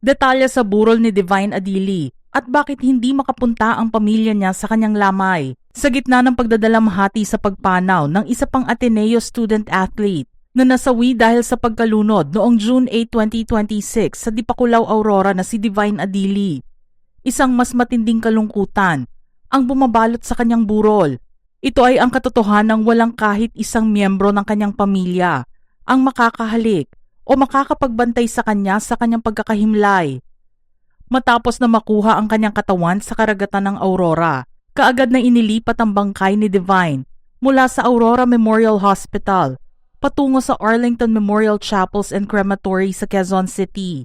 Detalye sa burol ni Divine Adili at bakit hindi makapunta ang pamilya niya sa kanyang lamay sa gitna ng pagdadalamhati sa pagpanaw ng isa pang Ateneo student athlete na nasawi dahil sa pagkalunod noong June 8, 2026 sa Dipakulaw, Aurora na si Divine Adili. Isang mas matinding kalungkutan ang bumabalot sa kanyang burol. Ito ay ang katotohanang walang kahit isang miyembro ng kanyang pamilya ang makakahalik o makakapagbantay sa kanyang pagkakahimlay. Matapos na makuha ang kanyang katawan sa karagatan ng Aurora, kaagad na inilipat ang bangkay ni Divine mula sa Aurora Memorial Hospital patungo sa Arlington Memorial Chapels and Crematory sa Quezon City.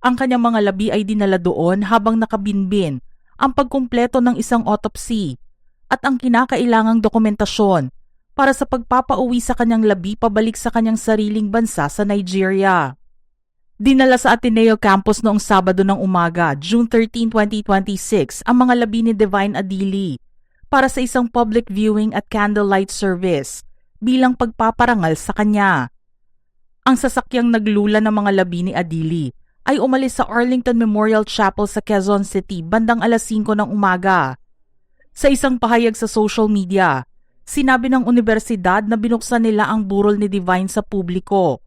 Ang kanyang mga labi ay dinala doon habang nakabinbin ang pagkumpleto ng isang autopsy at ang kinakailangang dokumentasyon para sa pagpapauwi sa kanyang labi pabalik sa kanyang sariling bansa sa Nigeria. Dinala sa Ateneo campus noong Sabado ng umaga, June 13, 2026, ang mga labi ni Divine Adili para sa isang public viewing at candlelight service bilang pagpaparangal sa kanya. Ang sasakyang naglula ng mga labi ni Adili ay umalis sa Arlington Memorial Chapel sa Quezon City bandang alas 5 ng umaga. Sa isang pahayag sa social media, sinabi ng universidad na binuksan nila ang burol ni Divine sa publiko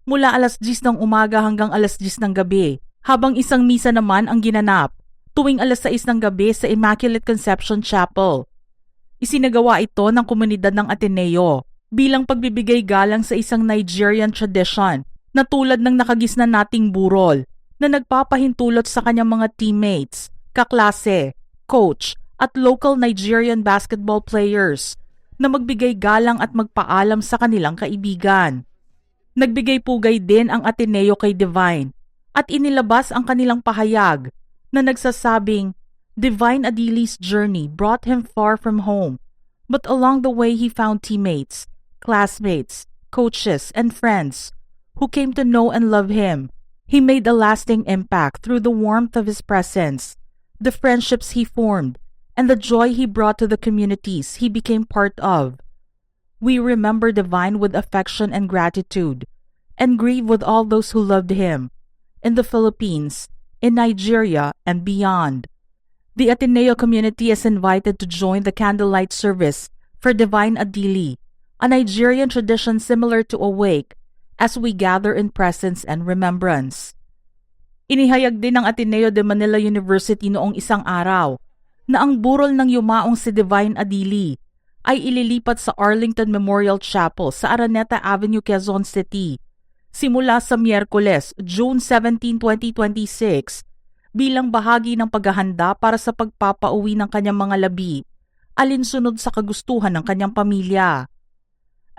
mula alas 10 ng umaga hanggang alas 10 ng gabi, habang isang misa naman ang ginanap tuwing alas 6 ng gabi sa Immaculate Conception Chapel. Isinagawa ito ng komunidad ng Ateneo bilang pagbibigay galang sa isang Nigerian tradition na tulad ng nakagisnan nating burol na nagpapahintulot sa kanyang mga teammates, kaklase, coach at local Nigerian basketball players na magbigay galang at magpaalam sa kanilang kaibigan. Nagbigay pugay din ang Ateneo kay Divine at inilabas ang kanilang pahayag na nagsasabing Divine Adili's journey brought him far from home, but along the way he found teammates, classmates, coaches, and friends who came to know and love him. He made a lasting impact through the warmth of his presence, the friendships he formed, and the joy he brought to the communities he became part of. We remember Divine with affection and gratitude, and grieve with all those who loved him, in the Philippines, in Nigeria, and beyond. The Ateneo community is invited to join the candlelight service for Divine Adili, a Nigerian tradition similar to a wake, as we gather in presence and remembrance. Inihayag din ng Ateneo de Manila University noong isang araw na ang burol ng yumaong si Divine Adili ay ililipat sa Arlington Memorial Chapel sa Araneta Avenue, Quezon City simula sa Miyerkules, June 17, 2026 bilang bahagi ng paghahanda para sa pagpapauwi ng kanyang mga labi alinsunod sa kagustuhan ng kanyang pamilya.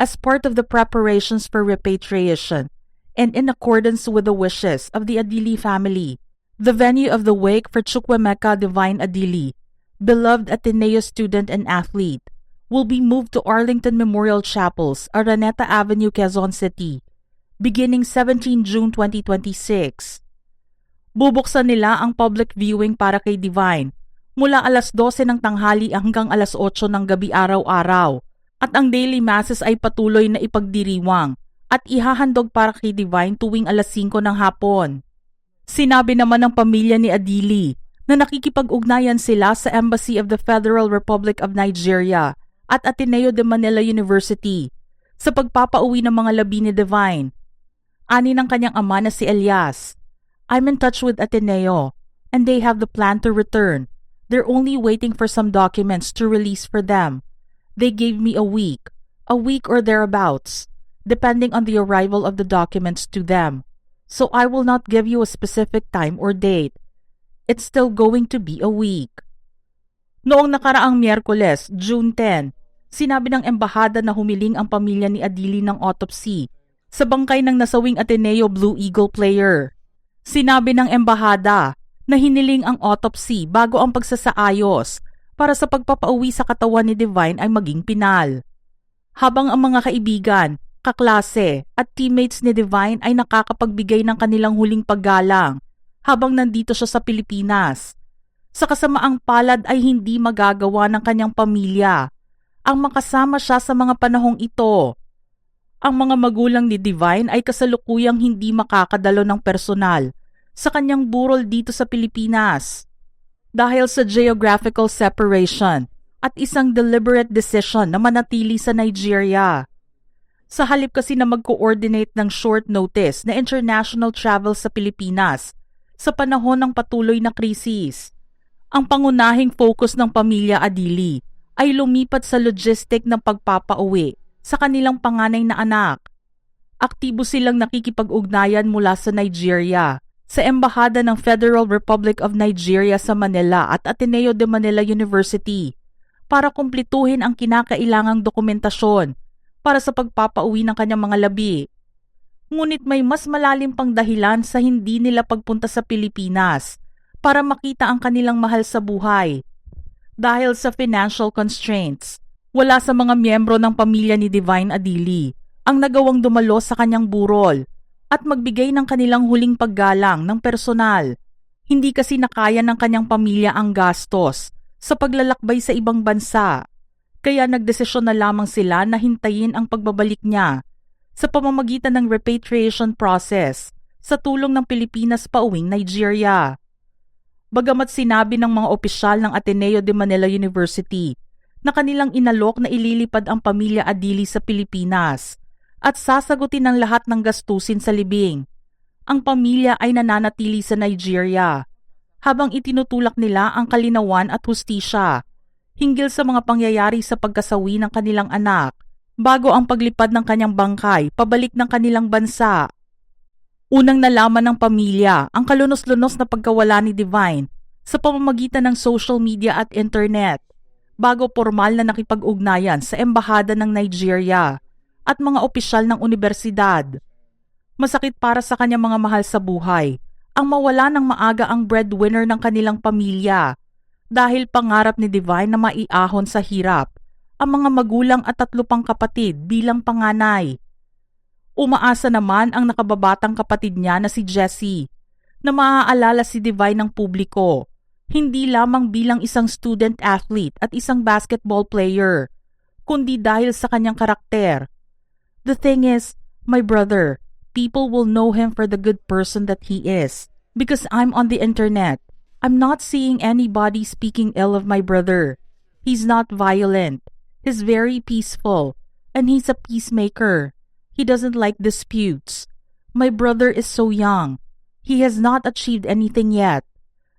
As part of the preparations for repatriation and in accordance with the wishes of the Adili family, the venue of the wake for Chukwemeka Divine Adili, beloved Ateneo student and athlete, will be moved to Arlington Memorial Chapels, Araneta Avenue, Quezon City, beginning 17 June 2026. Bubuksan nila ang public viewing para kay Divine mula alas 12 ng tanghali hanggang alas 8 ng gabi araw-araw at ang daily masses ay patuloy na ipagdiriwang at ihahandog para kay Divine tuwing alas 5 ng hapon. Sinabi naman ng pamilya ni Adili na nakikipag-ugnayan sila sa Embassy of the Federal Republic of Nigeria at Ateneo de Manila University sa pagpapauwi ng mga labi ni Divine. Ani ng kanyang ama na si Elias, I'm in touch with Ateneo and they have the plan to return. They're only waiting for some documents to release for them. They gave me a week or thereabouts, depending on the arrival of the documents to them. So I will not give you a specific time or date. It's still going to be a week. Noong nakaraang Miyerkules, June 10, sinabi ng embahada na humiling ang pamilya ni Adili ng autopsy sa bangkay ng nasawing Ateneo Blue Eagle player. Sinabi ng embahada na hiniling ang autopsy bago ang pagsasaayos para sa pagpapauwi sa katawan ni Divine ay maging pinal. Habang ang mga kaibigan, kaklase at teammates ni Divine ay nakakapagbigay ng kanilang huling paggalang habang nandito siya sa Pilipinas. Sa kasamaang palad ay hindi magagawa ng kanyang pamilya ang makasama siya sa mga panahong ito. Ang mga magulang ni Divine ay kasalukuyang hindi makakadalo ng personal sa kanyang burol dito sa Pilipinas. Dahil sa geographical separation at isang deliberate decision na manatili sa Nigeria. Sa halip kasi na mag-coordinate ng short notice na international travel sa Pilipinas sa panahon ng patuloy na krisis, ang pangunahing focus ng pamilya Adili ay lumipat sa logistic ng pagpapauwi sa kanilang panganay na anak. Aktibo silang nakikipag-ugnayan mula sa Nigeria sa Embahada ng Federal Republic of Nigeria sa Manila at Ateneo de Manila University para kumpletuhin ang kinakailangang dokumentasyon para sa pagpapauwi ng kanyang mga labi. Ngunit may mas malalim pang dahilan sa hindi nila pagpunta sa Pilipinas para makita ang kanilang mahal sa buhay. Dahil sa financial constraints, wala sa mga miyembro ng pamilya ni Divine Adili ang nagawang dumalo sa kanyang burol at magbigay ng kanilang huling paggalang ng personal. Hindi kasi nakaya ng kanyang pamilya ang gastos sa paglalakbay sa ibang bansa. Kaya nagdesisyon na lamang sila na hintayin ang pagbabalik niya sa pamamagitan ng repatriation process sa tulong ng Pilipinas pauwing Nigeria. Bagamat sinabi ng mga opisyal ng Ateneo de Manila University na kanilang inalok na ililipad ang pamilya Adili sa Pilipinas at sasagutin ang lahat ng gastusin sa libing, ang pamilya ay nananatili sa Nigeria habang itinutulak nila ang kalinawan at hustisya hinggil sa mga pangyayari sa pagkasawi ng kanilang anak bago ang paglipad ng kanyang bangkay pabalik ng kanilang bansa. Unang nalaman ng pamilya ang kalunos-lunos na pagkawala ni Divine sa pamamagitan ng social media at internet bago formal na nakipag-ugnayan sa Embahada ng Nigeria at mga opisyal ng universidad. Masakit para sa kanyang mga mahal sa buhay ang mawala ng maaga ang breadwinner ng kanilang pamilya dahil pangarap ni Divine na maiahon sa hirap ang mga magulang at 3 pang kapatid bilang panganay. Umaasa naman ang nakababatang kapatid niya na si Jessie na maaalala si Divine ng publiko, hindi lamang bilang isang student athlete at isang basketball player, kundi dahil sa kanyang karakter. The thing is, my brother, people will know him for the good person that he is because I'm on the internet. I'm not seeing anybody speaking ill of my brother. He's not violent. He's very peaceful. And he's a peacemaker. He doesn't like disputes. My brother is so young. He has not achieved anything yet.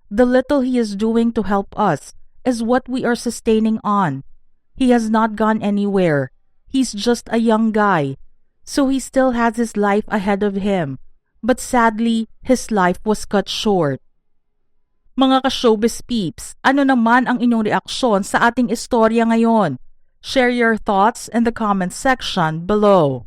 The little he is doing to help us is what we are sustaining on. He has not gone anywhere. He's just a young guy. So he still has his life ahead of him. But sadly, his life was cut short. Mga ka-showbiz peeps, ano naman ang inyong reaksyon sa ating istorya ngayon? Share your thoughts in the comment section below.